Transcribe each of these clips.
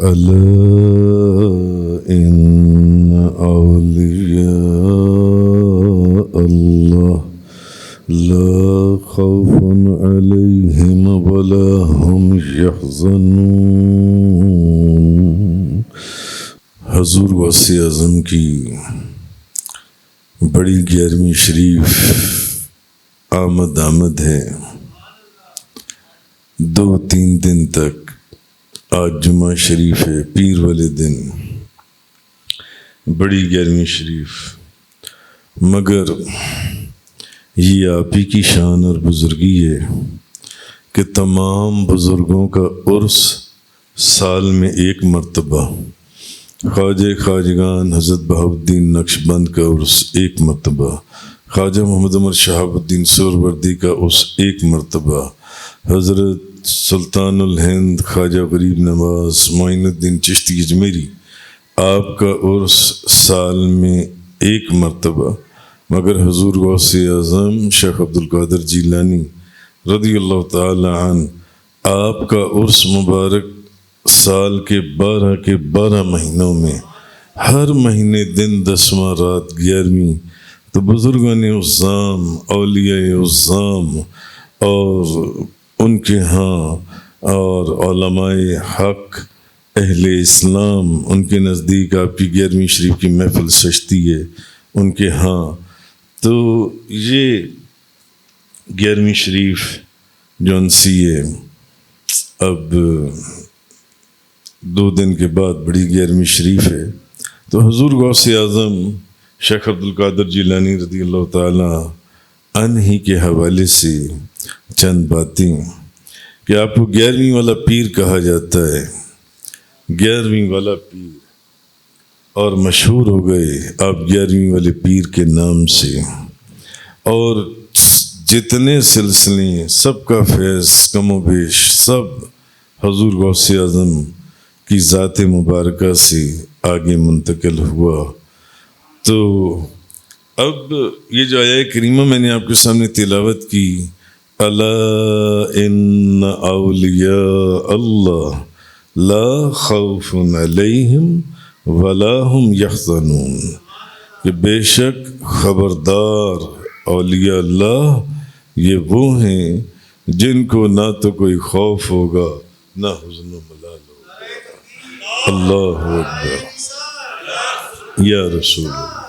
ألا إن أولياء الله لا خوف عليهم ولا هم يحزنون۔ حضور غوث اعظم کی بڑی 11ویں شریف آمد ہے، 2-3 دن تک۔ آج جمعہ شریف ہے، پیر والے دن بڑی 11ویں شریف، مگر یہ آپ ہی کی شان اور بزرگی ہے کہ تمام بزرگوں کا عرس سال میں 1 مرتبہ، خواجہ خواجگان حضرت بہاؤالدین نقشبند کا عرس 1 مرتبہ، خواجہ محمد عمر شہاب الدین سہروردی کا عرس 1 مرتبہ، حضرت سلطان الہند خواجہ غریب نواز معین الدین چشتی اجمیری آپ کا عرس سال میں 1 مرتبہ، مگر حضور غوث اعظم شیخ عبدالقادر جیلانی رضی اللہ تعالی عنہ آپ کا عرس مبارک سال کے 12 مہینوں میں ہر مہینے دن 10واں رات 11ویں۔ تو بزرگان عظام، اولیاء عظام اور ان کے ہاں اور علماء حق اہل اسلام، ان کے نزدیک آپ کی 11ویں شریف کی محفل سجتی ہے ان کے ہاں۔ تو یہ 11ویں شریف جو انسی ہے، اب 2 دن کے بعد بڑی 11ویں شریف ہے۔ تو حضور غوث اعظم شیخ عبدالقادر جیلانی رضی اللہ تعالی عنہ ہی کے حوالے سے چند باتیں کہ آپ کو 11ویں والا پیر کہا جاتا ہے، 11ویں والا پیر، اور مشہور ہو گئے آپ 11ویں والے پیر کے نام سے، اور جتنے سلسلے سب کا فیض کم و بیش سب حضور غوث اعظم کی ذات مبارکہ سے آگے منتقل ہوا۔ تو اب یہ جو آیہ کریمہ میں نے آپ کے سامنے تلاوت کی، الا ان اولیاء اللہ لا خوف علیہم ولا هم یحزنون، کہ بے شک خبردار اولیاء اللہ یہ وہ ہیں جن کو نہ تو کوئی خوف ہوگا نہ حزن و ملال ہوگا۔ اللہ اکبر یا رسول اللہ۔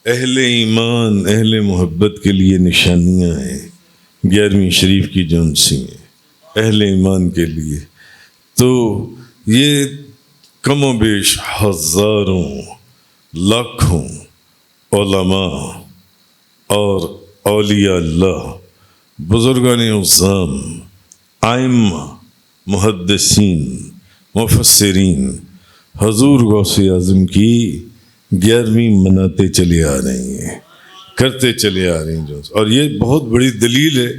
اہل ایمان، اہل محبت کے لیے نشانیاں ہیں 11ویں شریف کی جونسی ہیں اہل ایمان کے لیے۔ تو یہ کم و بیش ہزاروں لاکھوں علماء اور اولیاء اللہ، بزرگان عظام، ائمہ، محدثین، مفسرین حضور غوث اعظم کی 11ویں مناتے چلے آ رہے ہیں، کرتے چلے آ رہے ہیں، اور یہ بہت بڑی دلیل ہے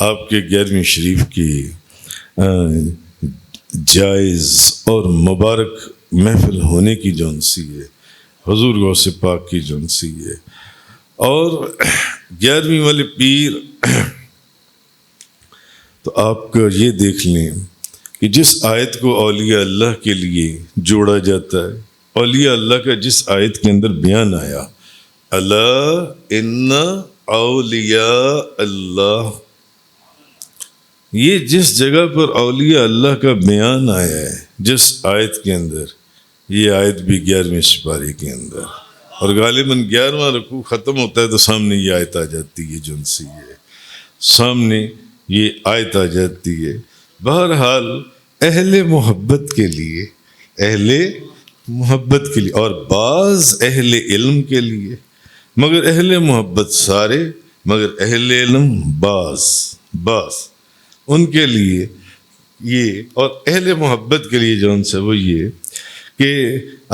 آپ کے 11ویں شریف کی جائز اور مبارک محفل ہونے کی جونسی ہے، حضور غوث پاک کی جونسی ہے۔ اور 11ویں والے پیر تو آپ کا یہ دیکھ لیں کہ جس آیت کو اولیاء اللہ کے لیے جوڑا جاتا ہے، اولیاء اللہ کا جس آیت کے اندر بیان آیا، الا ان اولیاء اللہ، یہ جس جگہ پر اولیاء اللہ کا بیان آیا ہے جس آیت کے اندر، یہ آیت بھی 11ویں سپارے کے اندر، اور غالباً 11واں رکوع ختم ہوتا ہے تو سامنے یہ آیت آ جاتی ہے جنسی ہے، سامنے یہ آیت آ جاتی ہے۔ بہرحال اہل محبت کے لیے، اہل محبت کے لیے، اور بعض اہل علم کے لیے، مگر اہل محبت سارے، مگر اہل علم بعض ان کے لیے یہ، اور اہل محبت کے لیے جون سے وہ یہ کہ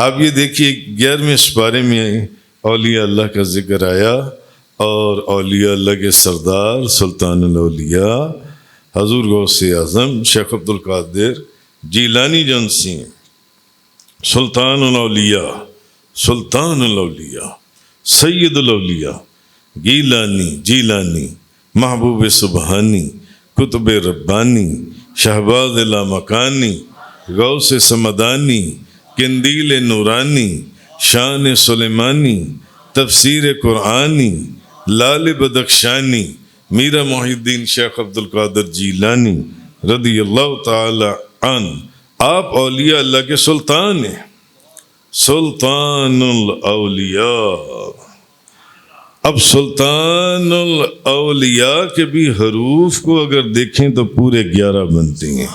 آپ یہ دیکھیے 11ویں سپارے میں اولیاء اللہ کا ذکر آیا، اور اولیاء اللہ کے سردار سلطان الاولیاء حضور غوث اعظم شیخ عبدالقادر جیلانی جنسی سلطان الاولیاء سید الاولیاء جیلانی محبوب سبحانی قطب ربانی شہباز لامکانی غوث سمدانی، قندیل نورانی، شان سلیمانی، تفسیر قرآنی، لال بدخشانی، میرا محی الدین شیخ عبد القادر جیلانی رضی اللہ تعالی عنہ۔ آپ اولیاء اللہ کے سلطان ہیں، سلطان الاولیاء۔ اب سلطان الاولیاء کے بھی حروف کو اگر دیکھیں تو پورے 11 بنتے ہیں۔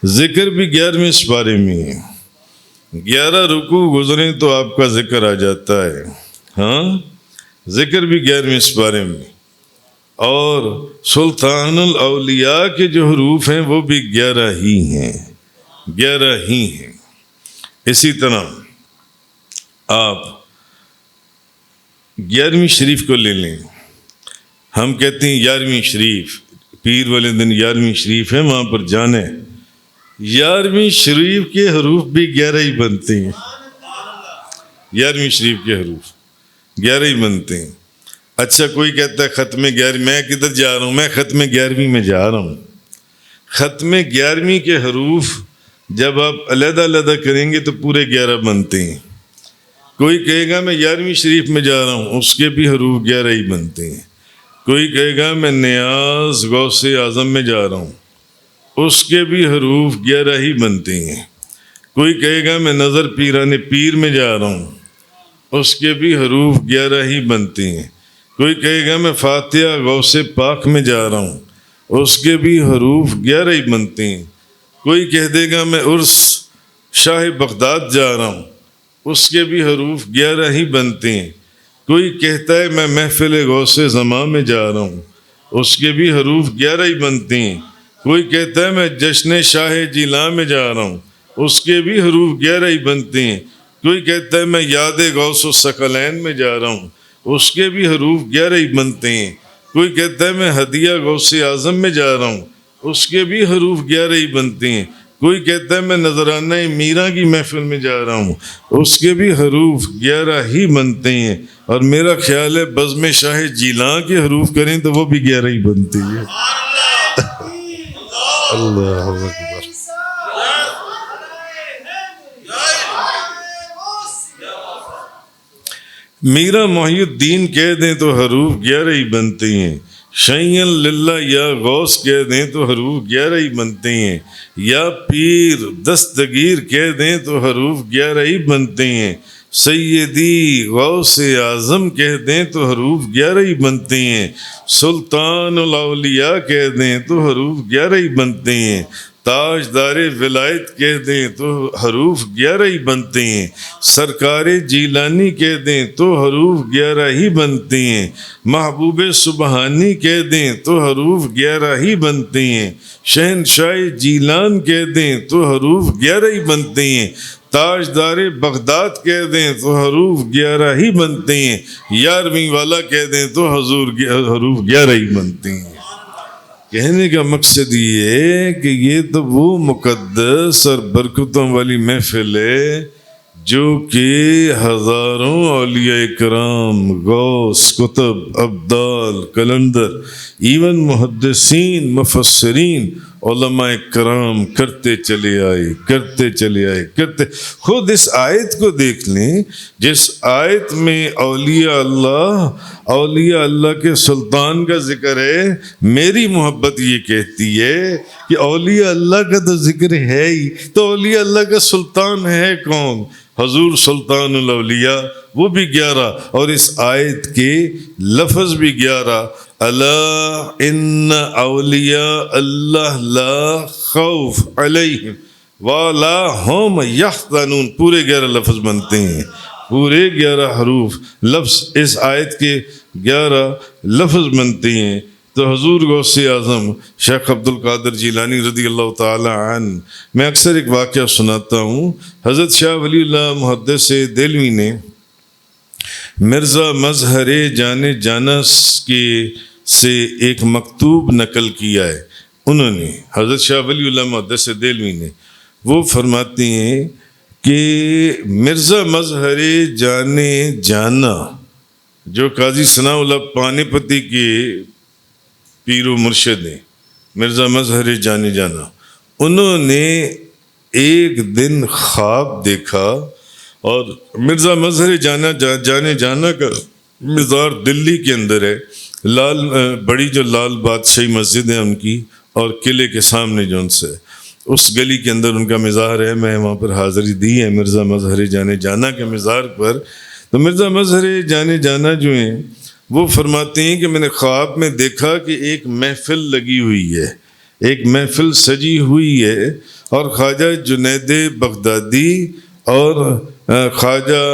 ذکر بھی 11ویں سپارے میں ہے، 11 رکوع گزریں تو آپ کا ذکر آ جاتا ہے۔ ہاں، ذکر بھی 11ویں سپارے میں، اور سلطان الاولیاء کے جو حروف ہیں وہ بھی 11 ہی ہیں، 11 ہی ہیں۔ اسی طرح آپ 11ویں شریف کو لے لیں، ہم کہتے ہیں 11ویں شریف، پیر والے دن 11ویں شریف ہے، وہاں پر جانے۔ 11ویں شریف کے حروف بھی 11 ہی بنتے ہیں، 11ویں شریف کے حروف 11 ہی بنتے ہیں۔ اچھا، کوئی کہتا ہے ختم 11، میں کدھر جا رہا ہوں؟ میں ختم 11ویں میں جا رہا ہوں۔ ختم 11ویں کے حروف جب آپ علیحدہ علیحدہ کریں گے تو پورے 11 بنتے ہیں۔ کوئی کہے گا میں 11ویں شریف میں جا رہا ہوں، اس کے بھی حروف 11 ہی بنتے ہیں۔ کوئی کہے گا میں نیاز غوث اعظم میں جا رہا ہوں، اس کے بھی حروف 11 ہی بنتے ہیں۔ کوئی کہے گا میں نظر پیران پیر میں جا رہا ہوں، اس کے بھی حروف 11 ہی بنتے ہیں۔ کوئی کہے گا میں فاتحہ غوث پاک میں جا رہا ہوں، اس کے بھی حروف 11 ہی بنتے ہیں۔ کوئی کہہ دے گا میں عرس شاہ بغداد جا رہا ہوں، اس کے بھی حروف 11 ہی بنتے ہیں۔ کوئی کہتا ہے میں محفل غوث زماں میں جا رہا ہوں، اس کے بھی حروف 11 ہی بنتے ہیں۔ کوئی کہتا ہے میں جشن شاہ جیلاں میں جا رہا ہوں، اس کے بھی حروف 11 ہی بنتے ہیں۔ کوئی کہتا ہے میں یاد غوث الثقلین میں جا رہا ہوں، اس کے بھی حروف 11 ہی بنتے ہیں۔ کوئی کہتا ہے میں ہدیہ غوث اعظم میں جا رہا ہوں، اس کے بھی حروف 11 ہی بنتے ہیں۔ کوئی کہتا ہے میں نذرانہ میرا کی محفل میں جا رہا ہوں، اس کے بھی حروف 11 ہی بنتے ہیں۔ اور میرا خیال ہے بزم شاہ جیلاں کے حروف کریں تو وہ بھی 11 ہی بنتے ہیں۔ اللہ اکبر۔ میرا محی الدین کہہ دیں تو حروف 11 ہی بنتے ہیں۔ شیئن للہ یا غوث کہہ دیں تو حروف 11 ہی بنتے ہیں۔ یا پیر دستگیر کہہ دیں تو حروف 11 ہی بنتے ہیں۔ سیدی غوث اعظم کہہ دیں تو حروف 11 ہی بنتے ہیں۔ سلطان الاولیاء کہہ دیں تو حروف 11 ہی بنتے ہیں۔ تاجدار ولایت کہہ دیں تو حروف 11 ہی بنتے ہیں۔ سرکار جیلانی کہہ دیں تو حروف 11 ہی بنتے ہیں۔ محبوب سبحانی کہہ دیں تو حروف 11 ہی بنتے ہیں۔ شہنشاہ جیلان کہہ دیں تو حروف 11 ہی بنتے ہیں۔ تاجدار بغداد کہہ دیں تو حروف 11 ہی بنتے ہیں۔ 11ویں والا کہہ دیں تو حروف 11 ہی بنتے ہیں۔ کہنے کا مقصد یہ ہے کہ یہ تو وہ مقدس اور برکتوں والی محفل ہے جو کہ ہزاروں اولیاء کرام، غوث، کتب، ابدال، کلندر، ایون محدثین، مفسرین، علماء کرام کرتے چلے آئے۔ خود اس آیت کو دیکھ لیں، جس آیت میں اولیاء اللہ کے سلطان کا ذکر ہے۔ میری محبت یہ کہتی ہے کہ اولیاء اللہ کا تو ذکر ہے ہی، تو اولیاء اللہ کا سلطان ہے کون؟ حضور سلطان الاولیاء، وہ بھی 11، اور اس آیت کے لفظ بھی 11۔ الا ان اولیاء اللہ لا خوف علیہم ولا هم یحزنون، پورے 11 لفظ بنتے ہیں، پورے 11 حروف لفظ اس آیت کے 11 لفظ بنتے ہیں۔ تو حضور غوث اعظم شیخ عبد القادر جیلانی رضی اللہ تعالی عنہ، میں اکثر ایک واقعہ سناتا ہوں۔ حضرت شاہ ولی اللہ محدث دہلوی نے مرزا مظہر جان جانا سے ایک مکتوب نقل کیا ہے۔ انہوں نے حضرت شاہ ولی اللہ محدث دہلوی نے، وہ فرماتے ہیں کہ مرزا مظہر جان جانا جو قاضی ثناء اللہ پانی پتی کے پیر و مرشد ہیں، مرزا مظہر جان جانا، انہوں نے ایک دن خواب دیکھا، اور مرزا مظہر جانے جانا کا مزار دلی کے اندر ہے، بڑی جو لال بادشاہی مسجد ہے ان کی، اور قلعے کے سامنے جو ان سے اس گلی کے اندر ان کا مزار ہے۔ میں وہاں پر حاضری دی ہے مرزا مظہر جانے جانا کے مزار پر۔ تو مرزا مظہر جانے جانا جو ہیں وہ فرماتے ہیں کہ میں نے خواب میں دیکھا کہ ایک محفل لگی ہوئی ہے، ایک محفل سجی ہوئی ہے، اور خواجہ جنید بغدادی اور خواجہ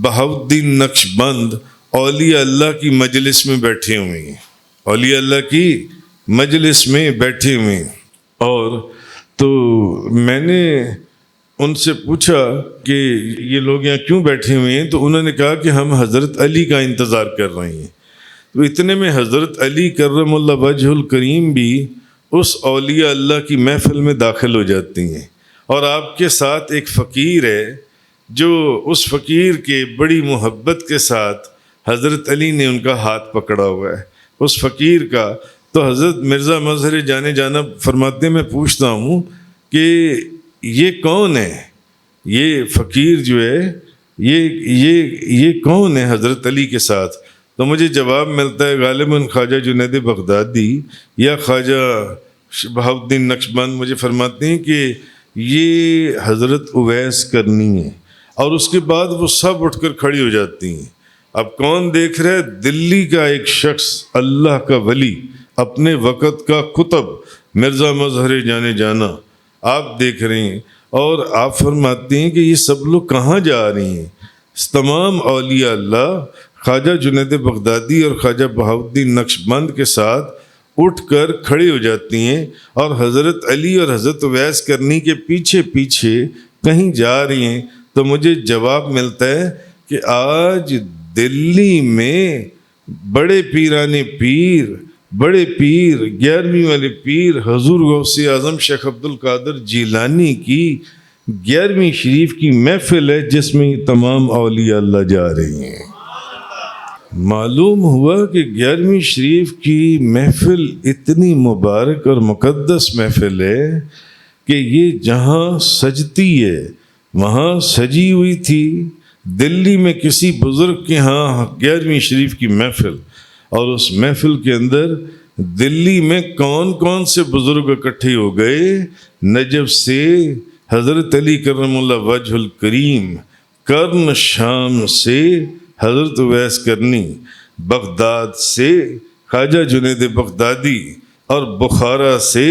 بہاؤالدین نقشبند اولیاء اللہ کی مجلس میں بیٹھے ہوئے ہیں، اولیاء اللہ کی مجلس میں بیٹھے ہوئے ہیں۔ اور تو میں نے ان سے پوچھا کہ یہ لوگ یہاں کیوں بیٹھے ہوئے ہیں؟ تو انہوں نے کہا کہ ہم حضرت علی کا انتظار کر رہے ہیں۔ تو اتنے میں حضرت علی کرم اللہ وجہ الکریم بھی اس اولیاء اللہ کی محفل میں داخل ہو جاتی ہیں، اور آپ کے ساتھ ایک فقیر ہے جو اس فقیر کے بڑی محبت کے ساتھ حضرت علی نے ان کا ہاتھ پکڑا ہوا ہے، اس فقیر کا۔ تو حضرت مرزا مظہر جانے جانا فرماتے ہیں میں پوچھتا ہوں کہ یہ کون ہے، یہ فقیر جو ہے یہ کون ہے حضرت علی کے ساتھ؟ تو مجھے جواب ملتا ہے غالباً خواجہ جنید بغدادی یا خواجہ بہاؤالدین نقشبند مجھے فرماتے ہیں کہ یہ حضرت اویس کرنی ہے، اور اس کے بعد وہ سب اٹھ کر کھڑی ہو جاتی ہیں۔ اب کون دیکھ رہا ہے؟ دلی کا ایک شخص، اللہ کا ولی، اپنے وقت کا قطب مرزا مظہر جانے جانا آپ دیکھ رہے ہیں، اور آپ فرماتے ہیں کہ یہ سب لوگ کہاں جا رہے ہیں؟ تمام اولیاء اللہ خواجہ جنید بغدادی اور خواجہ بہاؤالدین نقشبند کے ساتھ اٹھ کر کھڑے ہو جاتی ہیں، اور حضرت علی اور حضرت اویس کرنی کے پیچھے پیچھے کہیں جا رہی ہیں۔ تو مجھے جواب ملتا ہے کہ آج دلی میں بڑے پیرانے پیر، بڑے پیر، 11ویں والے پیر حضور غوث اعظم شیخ عبد القادر جیلانی کی 11ویں شریف کی محفل ہے، جس میں یہ تمام اولیاء اللہ جا رہے ہیں۔ معلوم ہوا کہ 11ویں شریف کی محفل اتنی مبارک اور مقدس محفل ہے کہ یہ جہاں سجتی ہے وہاں سجی ہوئی تھی۔ دلی میں کسی بزرگ کے ہاں 11ویں شریف کی محفل، اور اس محفل کے اندر دلی میں کون کون سے بزرگ اکٹھے ہو گئے؟ نجف سے حضرت علی کرم اللہ وجہ الکریم، کرن شام سے حضرت اویس کرنی، بغداد سے خواجہ جنید بغدادی، اور بخارا سے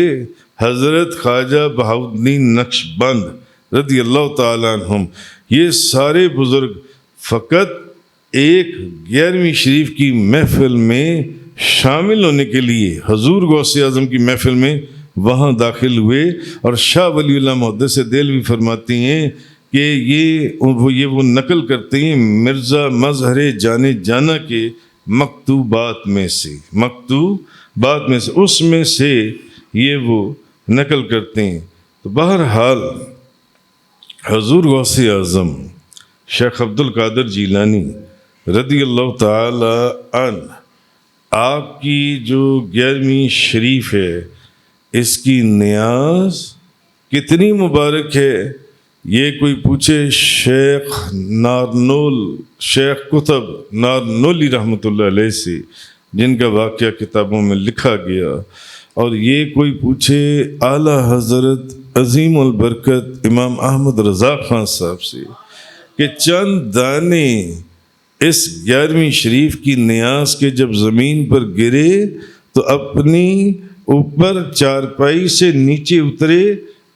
حضرت خواجہ بہاؤالدین نقشبند رضی اللہ تعالیٰ عنہم۔ یہ سارے بزرگ فقط ایک 11ویں شریف کی محفل میں شامل ہونے کے لیے حضور غوث اعظم کی محفل میں وہاں داخل ہوئے۔ اور شاہ ولی اللہ محدث دہلوی فرماتی ہیں کہ یہ وہ نقل کرتے ہیں مرزا مظہر جانے جانا کے مکتوبات میں سے اس میں سے یہ وہ نقل کرتے ہیں۔ تو بہرحال حضور غوث اعظم شیخ عبد القادر جیلانی رضی اللہ تعالی عنہ، آپ کی جو 11ویں شریف ہے اس کی نیاز کتنی مبارک ہے۔ یہ کوئی پوچھے شیخ قطب نارنولی رحمۃ اللہ علیہ سے، جن کا واقعہ کتابوں میں لکھا گیا، اور یہ کوئی پوچھے اعلیٰ حضرت عظیم البرکت امام احمد رضا خان صاحب سے کہ چند دانے اس 11ویں شریف کی نیاز کے جب زمین پر گرے تو اپنی اوپر چارپائی سے نیچے اترے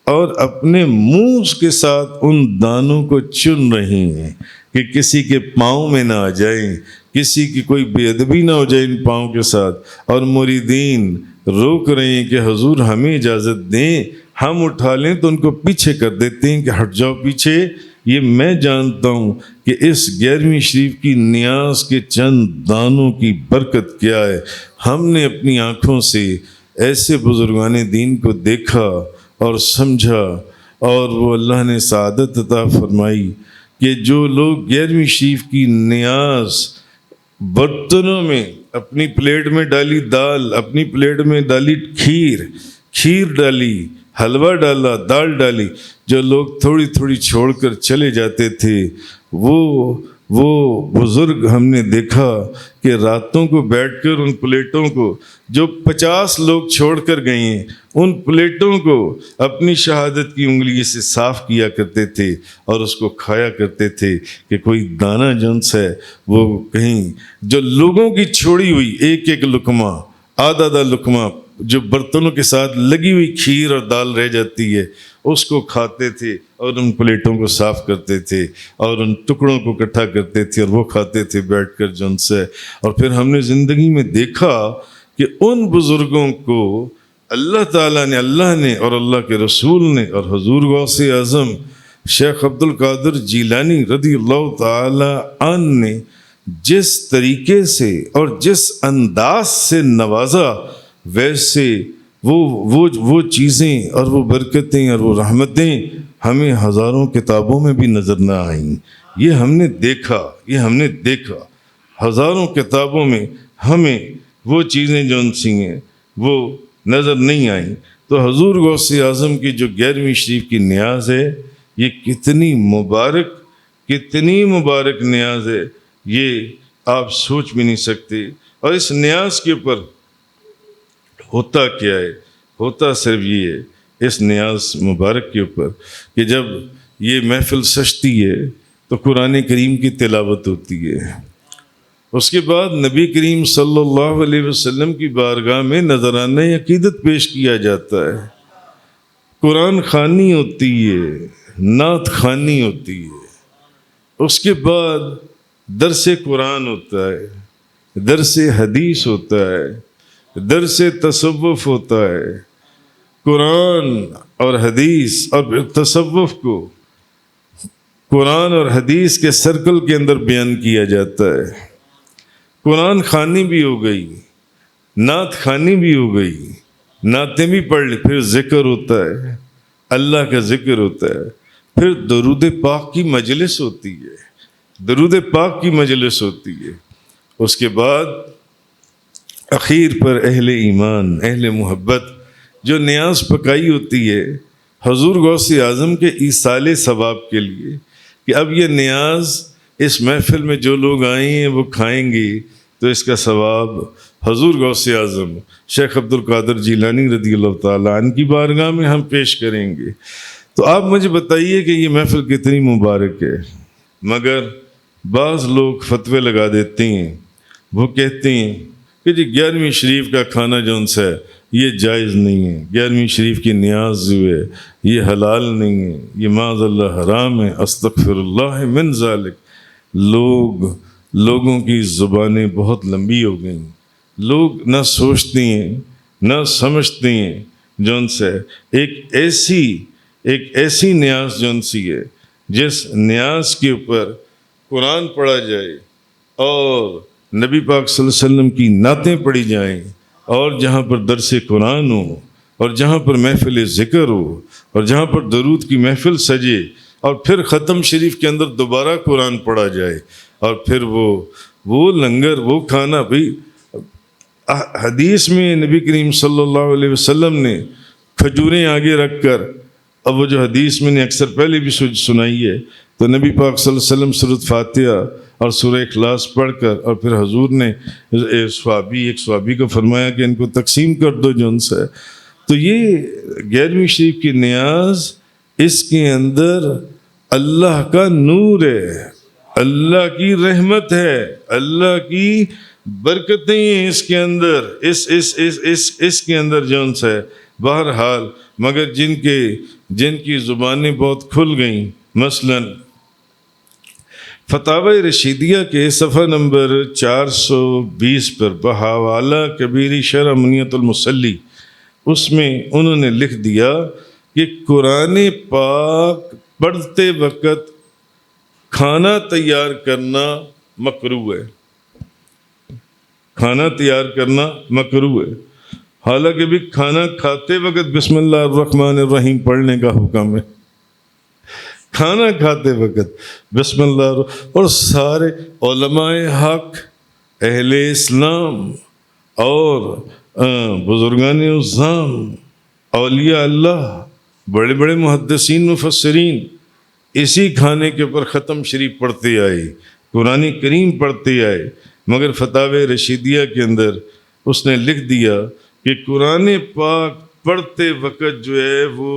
اور اپنے منہ کے ساتھ ان دانوں کو چن رہے ہیں کہ کسی کے پاؤں میں نہ آ جائیں، کسی کی کوئی بے ادبی نہ ہو جائے ان پاؤں کے ساتھ۔ اور مریدین روک رہے ہیں کہ حضور ہمیں اجازت دیں، ہم اٹھا لیں، تو ان کو پیچھے کر دیتے ہیں کہ ہٹ جاؤ پیچھے۔ یہ میں جانتا ہوں کہ اس 11ویں شریف کی نیاز کے چند دانوں کی برکت کیا ہے۔ ہم نے اپنی آنکھوں سے ایسے بزرگان دین کو دیکھا اور سمجھا، اور وہ اللہ نے سعادت عطا فرمائی کہ جو لوگ 11ویں شریف کی نیاز برتنوں میں، اپنی پلیٹ میں ڈالی دال، اپنی پلیٹ میں ڈالی کھیر ڈالی، حلوہ ڈالا، دال ڈالی، جو لوگ تھوڑی تھوڑی چھوڑ کر چلے جاتے تھے، وہ بزرگ ہم نے دیکھا کہ راتوں کو بیٹھ کر ان پلیٹوں کو جو 50 لوگ چھوڑ کر گئے ہیں، ان پلیٹوں کو اپنی شہادت کی انگلی سے صاف کیا کرتے تھے اور اس کو کھایا کرتے تھے کہ کوئی دانہ جنس ہے وہ کہیں جو لوگوں کی چھوڑی ہوئی ایک ایک لقمہ، آدھا لقمہ جو برتنوں کے ساتھ لگی ہوئی کھیر اور دال رہ جاتی ہے، اس کو کھاتے تھے اور ان پلیٹوں کو صاف کرتے تھے اور ان ٹکڑوں کو اکٹھا کرتے تھے اور وہ کھاتے تھے بیٹھ کر جن سے۔ اور پھر ہم نے زندگی میں دیکھا کہ ان بزرگوں کو اللہ تعالیٰ نے، اللہ نے اور اللہ کے رسول نے اور حضور غوث اعظم شیخ عبد القادر جیلانی رضی اللہ تعالی عنہ نے جس طریقے سے اور جس انداز سے نوازا، ویسے وہ چیزیں اور وہ برکتیں اور وہ رحمتیں ہمیں ہزاروں کتابوں میں بھی نظر نہ آئیں۔ یہ ہم نے دیکھا ہزاروں کتابوں میں ہمیں وہ چیزیں جو ان سی ہیں وہ نظر نہیں آئیں۔ تو حضور غوث اعظم کی جو 11ویں شریف کی نیاز ہے، یہ کتنی مبارک نیاز ہے، یہ آپ سوچ بھی نہیں سکتے۔ اور اس نیاز کے اوپر ہوتا کیا ہے؟ ہوتا صرف یہ ہے اس نیاز مبارک کے اوپر کہ جب یہ محفل سجتی ہے تو قرآن کریم کی تلاوت ہوتی ہے، اس کے بعد نبی کریم صلی اللہ علیہ وسلم کی بارگاہ میں نذرانہ عقیدت پیش کیا جاتا ہے، قرآن خوانی ہوتی ہے، نعت خوانی ہوتی ہے، اس کے بعد درس قرآن ہوتا ہے، درس حدیث ہوتا ہے، درس تصوف ہوتا ہے۔ قرآن اور حدیث اور تصوف کو قرآن اور حدیث کے سرکل کے اندر بیان کیا جاتا ہے۔ قرآن خوانی بھی ہو گئی، نعت خوانی بھی ہو گئی، نعتیں بھی پڑھ لی، پھر ذکر ہوتا ہے، اللہ کا ذکر ہوتا ہے، پھر درود پاک کی مجلس ہوتی ہے، اس کے بعد اخیر پر اہل ایمان، اہل محبت جو نیاز پکائی ہوتی ہے حضور غوث اعظم کے ایصال ثواب کے لیے کہ اب یہ نیاز اس محفل میں جو لوگ آئے ہیں وہ کھائیں گے تو اس کا ثواب حضور غوث اعظم شیخ عبد القادر جیلانی رضی اللہ تعالیٰ عنہ کی بارگاہ میں ہم پیش کریں گے۔ تو آپ مجھے بتائیے کہ یہ محفل کتنی مبارک ہے، مگر بعض لوگ فتوے لگا دیتے ہیں، وہ کہتے ہیں کہ جی 11ویں شریف کا کھانا جون سا ہے یہ جائز نہیں ہے، 11ویں شریف کی نیاز جو ہے یہ حلال نہیں ہے، یہ معاذ اللہ حرام ہے، استغفر اللہ من ذالک۔ لوگوں کی زبانیں بہت لمبی ہو گئیں، لوگ نہ سوچتے ہیں نہ سمجھتے ہیں جون سے ایک ایسی نیاز جون سی ہے جس نیاز کے اوپر قرآن پڑھا جائے اور نبی پاک صلی اللہ علیہ وسلم کی نعتیں پڑھی جائیں اور جہاں پر درس قرآن ہو اور جہاں پر محفل ذکر ہو اور جہاں پر درود کی محفل سجے اور پھر ختم شریف کے اندر دوبارہ قرآن پڑھا جائے اور پھر وہ لنگر وہ کھانا۔ بھئی حدیث میں نبی کریم صلی اللہ علیہ وسلم نے کھجوریں آگے رکھ کر، اب وہ جو حدیث میں نے اکثر پہلے بھی سنائی ہے، تو نبی پاک صلی اللہ علیہ وسلم سورۃ فاتحہ اور سورہ اخلاص پڑھ کر اور پھر حضور نے ایک صحابی کو فرمایا کہ ان کو تقسیم کر دو جو ان سے۔ تو یہ 11ویں شریف کی نیاز، اس کے اندر اللہ کا نور ہے، اللہ کی رحمت ہے، اللہ کی برکتیں ہیں اس کے اندر، اس کے اندر جو ان سے۔ بہرحال مگر جن کی زبانیں بہت کھل گئیں، مثلاً فتاوی رشیدیہ کے صفحہ نمبر 420 پر بحوالہ کبیری شرح منیت المصلی، اس میں انہوں نے لکھ دیا کہ قرآن پاک پڑھتے وقت کھانا تیار کرنا مکروہ ہے، کھانا تیار کرنا مکروہ ہے، حالانکہ بھی کھانا کھاتے وقت بسم اللہ الرحمن الرحیم پڑھنے کا حکم ہے، کھانا کھاتے وقت بسم اللہ۔ اور سارے علماء حق، اہل اسلام اور بزرگان اعظام، اولیاء اللہ، بڑے بڑے محدثین مفسرین اسی کھانے کے اوپر ختم شریف پڑھتے آئے، قرآن کریم پڑھتے آئے، مگر فتاوی رشیدیہ کے اندر اس نے لکھ دیا کہ قرآن پاک پڑھتے وقت جو ہے وہ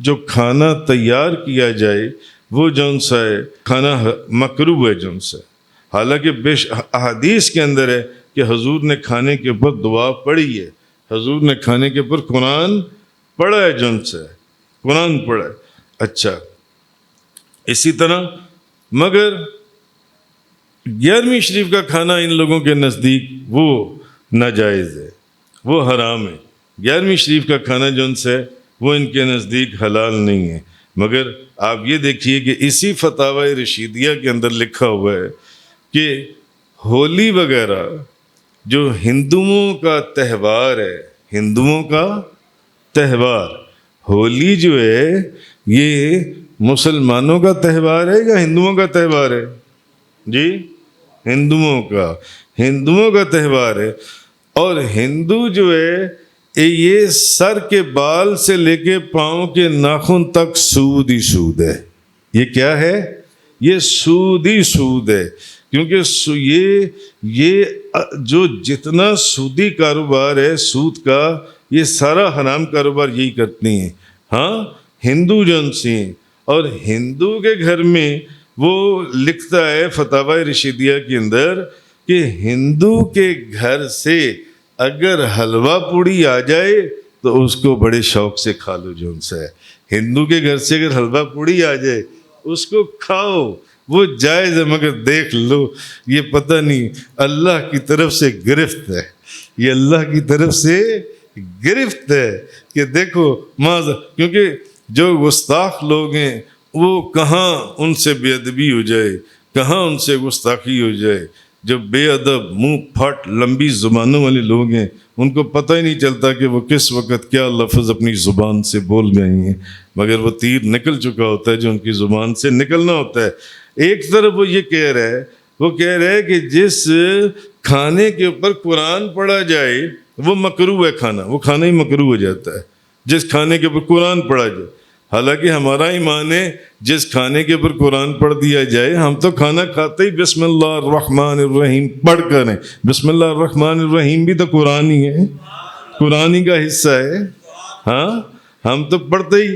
جو کھانا تیار کیا جائے وہ جون سا ہے کھانا مکروہ ہے جون سا ہے۔ حالانکہ احادیث کے اندر ہے کہ حضور نے کھانے کے اوپر دعا پڑھی ہے، حضور نے کھانے کے اوپر قرآن پڑھا ہے جون سا ہے، قرآن پڑھا ہے۔ اچھا، اسی طرح مگر 11ویں شریف کا کھانا ان لوگوں کے نزدیک وہ ناجائز ہے، وہ حرام ہے۔ 11ویں شریف کا کھانا جون سے ہے وہ ان کے نزدیک حلال نہیں ہے۔ مگر آپ یہ دیکھیے کہ اسی فتاوی رشیدیہ کے اندر لکھا ہوا ہے کہ ہولی وغیرہ جو ہندوؤں کا تہوار ہے، ہندوؤں کا تہوار، ہولی جو ہے یہ مسلمانوں کا تہوار ہے یا ہندوؤں کا تہوار ہے؟ جی، ہندوؤں کا تہوار ہے۔ اور ہندو جو ہے یہ سر کے بال سے لے کے پاؤں کے ناخن تک سود ہی سود ہے۔ یہ کیا ہے؟ یہ سود ہی سود ہے، کیونکہ یہ جو جتنا سودی کاروبار ہے سود کا، یہ سارا حرام کاروبار یہی کرتی ہیں۔ ہاں، ہندو جن سے، اور ہندو کے گھر میں وہ لکھتا ہے فتاوی رشیدیہ کے اندر کہ ہندو کے گھر سے اگر حلوہ پوڑی آ جائے تو اس کو بڑے شوق سے کھا لو جون سا ہے۔ ہندو کے گھر سے اگر حلوہ پوڑی آ جائے اس کو کھاؤ، وہ جائز ہے، مگر دیکھ لو یہ پتہ نہیں اللہ کی طرف سے گرفت ہے، یہ اللہ کی طرف سے گرفت ہے کہ دیکھو کیونکہ جو گستاخ لوگ ہیں وہ کہاں ان سے بے ادبی ہو جائے، کہاں ان سے گستاخی ہو جائے۔ جو بے ادب منہ پھٹ لمبی زبانوں والے لوگ ہیں ان کو پتہ ہی نہیں چلتا کہ وہ کس وقت کیا لفظ اپنی زبان سے بول گئے ہیں، مگر وہ تیر نکل چکا ہوتا ہے جو ان کی زبان سے نکلنا ہوتا ہے۔ ایک طرف وہ یہ کہہ رہا ہے کہ جس کھانے کے اوپر قرآن پڑھا جائے وہ مکروہ ہے، وہ کھانا ہی مکروہ ہو جاتا ہے جس کھانے کے اوپر قرآن پڑھا جائے۔ حالانکہ ہمارا ایمان ہے جس کھانے کے اوپر قرآن پڑھ دیا جائے، ہم تو کھانا کھاتے ہی بسم اللہ الرحمن الرحیم پڑھ کر ہیں۔ بسم اللہ الرحمن الرحیم بھی تو قرآن ہی ہے، قرآن ہی کا حصہ ہے۔ ہاں، ہم تو پڑھتے ہی،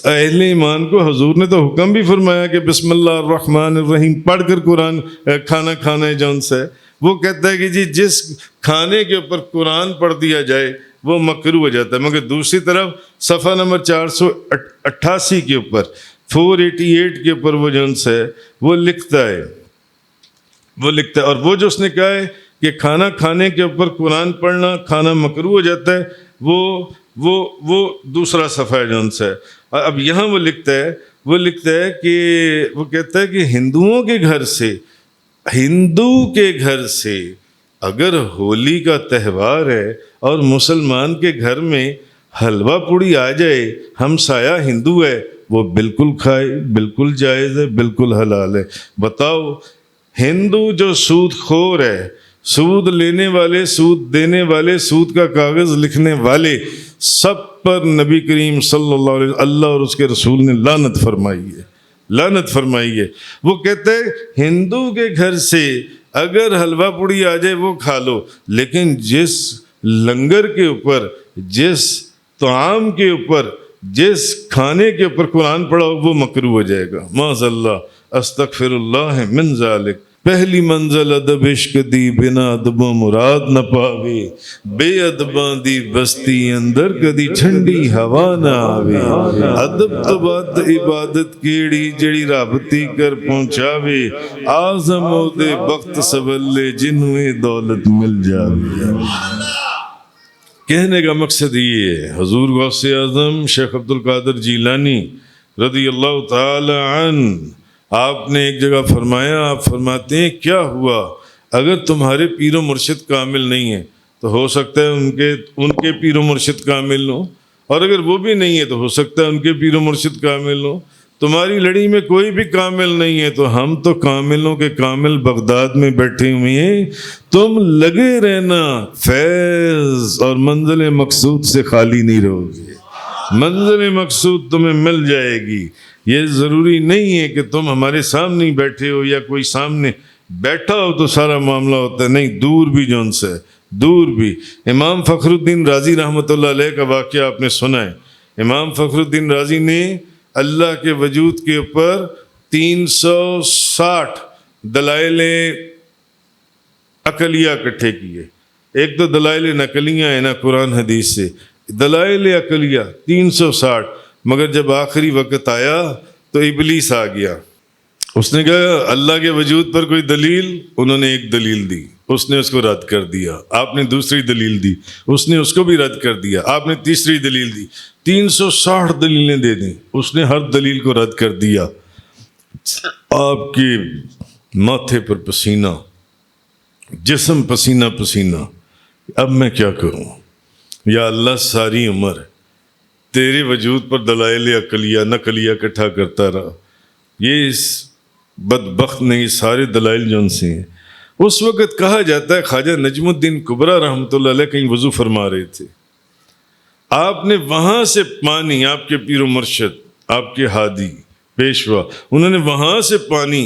اہل ایمان کو حضور نے تو حکم بھی فرمایا کہ بسم اللہ الرحمن الرحیم پڑھ کر قرآن کھانا کھانا ہے جون سے۔ وہ کہتا ہے کہ جی جس کھانے کے اوپر قرآن پڑھ دیا جائے وہ مکروہ ہو جاتا ہے۔ مگر دوسری طرف صفحہ نمبر 488 کے اوپر 488 کے اوپر وہ جون سے وہ لکھتا ہے اور وہ جو اس نے کہا ہے کہ کھانا کھانے کے اوپر قرآن پڑھنا کھانا مکروہ ہو جاتا ہے، وہ دوسرا صفحہ ہے جون سے۔ اب یہاں وہ لکھتا ہے کہ وہ کہتا ہے کہ ہندو کے گھر سے اگر ہولی کا تہوار ہے اور مسلمان کے گھر میں حلوہ پوڑی آ جائے، ہمسایہ ہندو ہے، وہ بالکل کھائے، بالکل جائز ہے، بالکل حلال ہے۔ بتاؤ، ہندو جو سود خور ہے، سود لینے والے، سود دینے والے، سود کا کاغذ لکھنے والے، سب پر نبی کریم صلی اللہ علیہ وسلم، اللہ اور اس کے رسول نے لعنت فرمائی ہے۔ وہ کہتے ہیں ہندو کے گھر سے اگر حلوہ پوڑی آ جائے وہ کھا لو، لیکن جس لنگر کے اوپر، جس طعام کے اوپر، جس کھانے کے اوپر قرآن پڑھا ہو وہ مکروہ ہو جائے گا۔ معاذ اللہ، استغفر اللہ من ذالک۔ پہلی منزل ادب عشق دی، بنا ادب مراد نہ پاوے، بے ادباں دی بستی اندر کدی ٹھنڈی ہوا نہ آوے۔ ادب تو بعد عبادت کیڑی جڑی رب تی کر پہنچاوے، اعظم او دے بخت سولے جنویں دولت مل جاوے۔ کہنے کا مقصد یہ ہے، حضور غوث اعظم شیخ عبد القادر جیلانی رضی اللہ تعالی عنہ، آپ نے ایک جگہ فرمایا، آپ فرماتے ہیں کیا ہوا اگر تمہارے پیر و مرشد کامل نہیں ہیں تو ہو سکتا ہے ان کے پیر و مرشد کامل ہوں، اور اگر وہ بھی نہیں ہے تو ہو سکتا ہے ان کے پیر و مرشد کامل ہوں۔ تمہاری لڑی میں کوئی بھی کامل نہیں ہے تو ہم تو کاملوں کے کامل بغداد میں بیٹھے ہوئے ہیں، تم لگے رہنا، فیض اور منزل مقصود سے خالی نہیں رہو گے۔ منزل مقصود تمہیں مل جائے گی. یہ ضروری نہیں ہے کہ تم ہمارے سامنے ہی بیٹھے ہو یا کوئی سامنے بیٹھا ہو تو سارا معاملہ ہوتا ہے. نہیں، دور بھی جو ان سے دور بھی. امام فخر الدین رازی رحمۃ اللہ علیہ کا واقعہ آپ نے سنا ہے. امام فخر الدین رازی نے اللہ کے وجود کے اوپر 360 دلائل عقلیہ اکٹھے کیے. ایک تو دلائل نقلیہ ہیں نا قرآن حدیث سے، دلائل عقلیہ 360. مگر جب آخری وقت آیا تو ابلیس آ گیا. اس نے کہا اللہ کے وجود پر کوئی دلیل؟ انہوں نے ایک دلیل دی، اس نے اس کو رد کر دیا. آپ نے دوسری دلیل دی، اس نے اس کو بھی رد کر دیا. آپ نے تیسری دلیل دی، 360 دلیلیں دے دیں، اس نے ہر دلیل کو رد کر دیا. آپ کے ماتھے پر پسینہ، جسم پسینہ پسینہ. اب میں کیا کروں یا اللہ؟ ساری عمر تیرے وجود پر دلائل عقلیہ نقلیہ اکٹھا کرتا رہا. یہ اس بدبخت نے یہ سارے دلائل جو ان سے ہیں. اس وقت کہا جاتا ہے خواجہ نجم الدین کبریٰ رحمۃ اللہ علیہ کہیں وضو فرما رہے تھے. آپ نے وہاں سے پانی، آپ کے پیر و مرشد، آپ کے ہادی پیشوا، انہوں نے وہاں سے پانی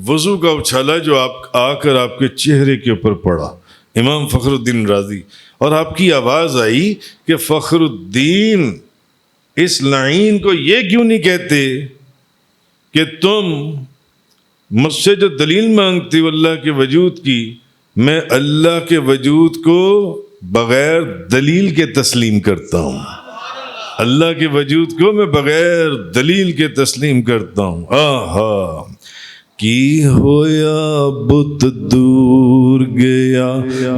وضو کا اچھالا جو آپ آ کر آپ کے چہرے کے اوپر پڑا، امام فخر الدین رازی. اور آپ کی آواز آئی کہ فخر الدین اس لعین کو یہ کیوں نہیں کہتے کہ تم مجھ سے جو دلیل مانگتی ہو اللہ کے وجود کی، میں اللہ کے وجود کو بغیر دلیل کے تسلیم کرتا ہوں. اللہ کے وجود کو میں بغیر دلیل کے تسلیم کرتا ہوں. آہا کی ہویا بت دور گیا،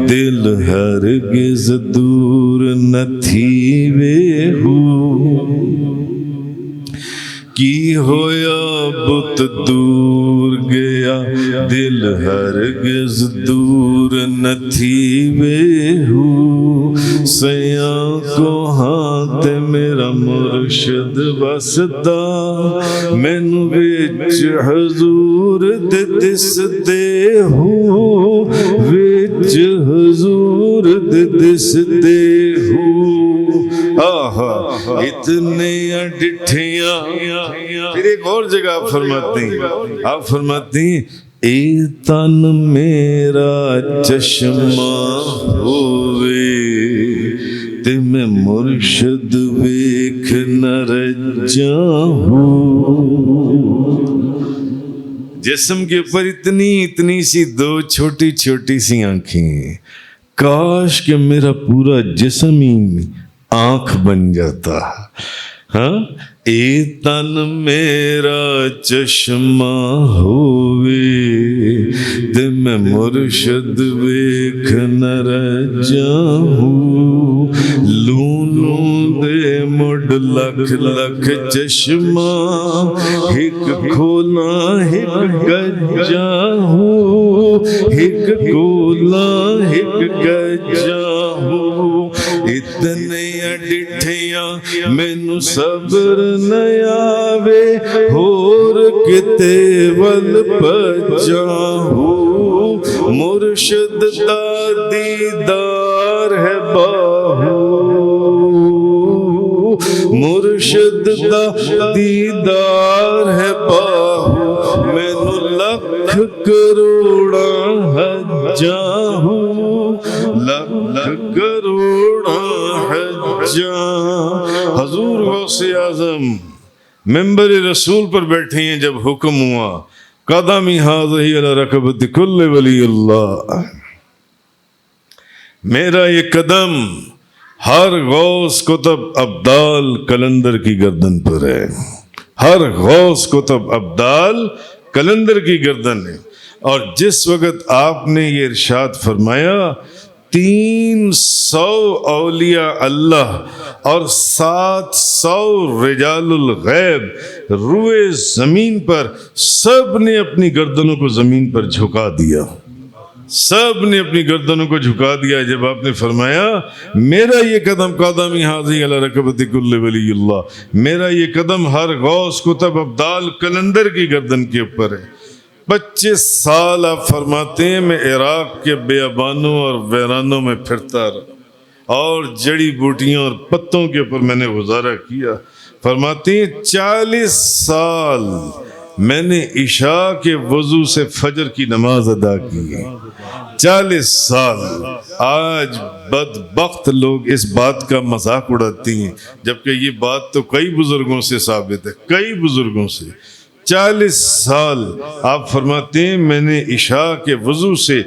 دل ہرگز دور نہ تھی وے ہو. کی ہویا بت دور گیا، دل ہرگز دور نہ تھی وے ہو. سیاں کو ہاتھ میرا مرشد وسدا، مینو وچ حضور دے دس دے ہو، وچ حضور دے دس دے ہو. آہا اتنے ڈٹھیاں. پھر ایک اور جگہ آپ فرماتے ہیں اے تن میرا چشمہ ہوئے، تے میں مرشد ویکھ نہ رجا ہوں. جسم کے اوپر اتنی سی دو چھوٹی چھوٹی سی آنکھیں، کاش کہ میرا پورا جسم ہی آنکھ بن جاتا. ہاں اے تن میرا چشمہ ہوئے، تے میں مرشد ویکھ نہ رجا ہوں. لونوں دے مڈ لکھ لکھ چشمہ، ایک کھولا ایک گجا ہوں، ایک کھولا ایک گجا ہوں. اتنے ڈٹھیاں مینو صبر نہ آوے، ہور کتے ول پجا ہوں. مرشد دا دیدار ہے باہو، مرشد دا دیدار ہے باہو. مینو لکھ کروڑا حجا ہوں، لکھ کروڑا حجا. حضور غوث اعظم منبر رسول پر بیٹھے ہیں جب حکم ہوا قدمی ہذہ علی رکبت کل ولی اللہ. میرا یہ قدم ہر غوث کتب ابدال کلندر کی گردن پر ہے، ہر غوث کتب ابدال کلندر کی گردن ہے. اور جس وقت آپ نے یہ ارشاد فرمایا 300 اولیاء اللہ اور 700 رجال الغیب روئے زمین پر، سب نے اپنی گردنوں کو زمین پر جھکا دیا، سب نے اپنی گردنوں کو جھکا دیا. جب آپ نے فرمایا میرا یہ قدم قدمی ہذہ علی رکبت کل ولی اللہ، میرا یہ قدم ہر غوث کتب ابدال کلندر کی گردن کے اوپر ہے. 25 سال آپ فرماتے ہیں میں عراق کے بیابانوں اور ویرانوں میں پھرتا رہا، اور جڑی بوٹیاں اور پتوں کے اوپر میں نے گزارا کیا. فرماتے ہیں 40 سال میں نے عشاء کے وضو سے فجر کی نماز ادا کی ہے. 40 سال. آج بدبخت لوگ اس بات کا مذاق اڑاتی ہیں، جبکہ یہ بات تو کئی بزرگوں سے ثابت ہے، کئی بزرگوں سے. 40 سال آپ فرماتے ہیں میں نے عشاء کے وضو سے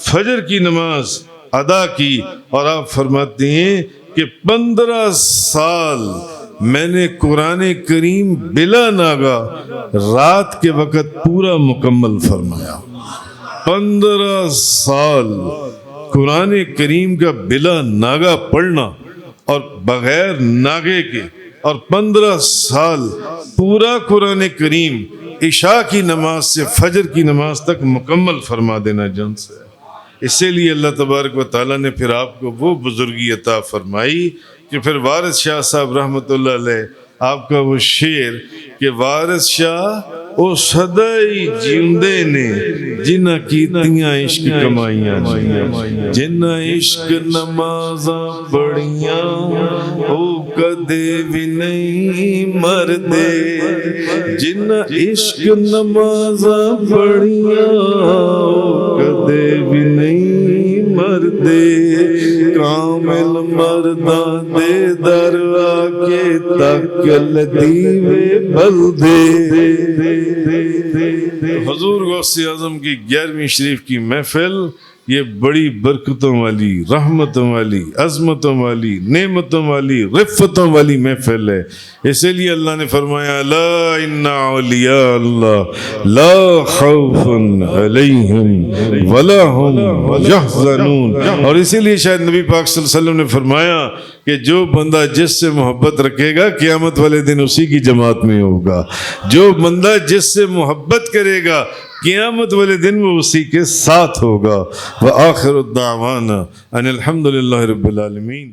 فجر کی نماز ادا کی، اور آپ فرماتے ہیں کہ 15 سال میں نے قرآن کریم بلا ناگا رات کے وقت پورا مکمل فرمایا. 15 سال قرآن کریم کا بلا ناگا پڑھنا اور بغیر ناگے کے، اور 15 سال پورا قرآن کریم عشاء کی نماز سے فجر کی نماز تک مکمل فرما دینا جن سے. اسی لیے اللہ تبارک و تعالیٰ نے پھر آپ کو وہ بزرگی عطا فرمائی کہ پھر وارث شاہ صاحب رحمۃ اللہ علیہ آپ کا وہ شعر کہ وارث شاہ او سدائی جیندے نے جنہ کیتیاں عشق کمائیاں، جنہ عشق نمازاں پڑھیاں او کدے بھی نہیں مردے، جنہ عشق نمازاں پڑھیاں او کدے بھی نہیں مردے، کامل مرداں دے در آکے تاکل دیوے بلدے. حضور غوث اعظم کی 11ویں شریف کی محفل یہ بڑی برکتوں والی، رحمتوں والی، عظمتوں والی، نعمتوں والی، رفتوں والی محفل ہے. اسی لیے اللہ نے فرمایا الا ان اولیاء اللہ لا خوف علیہم ولا هم یحزنون. اور اسی لیے شاید نبی پاک صلی اللہ علیہ وسلم نے فرمایا کہ جو بندہ جس سے محبت رکھے گا قیامت والے دن اسی کی جماعت میں ہوگا، جو بندہ جس سے محبت کرے گا قیامت والے دن وہ اسی کے ساتھ ہوگا. وآخر الدعوانا ان الحمد للہ رب العالمین.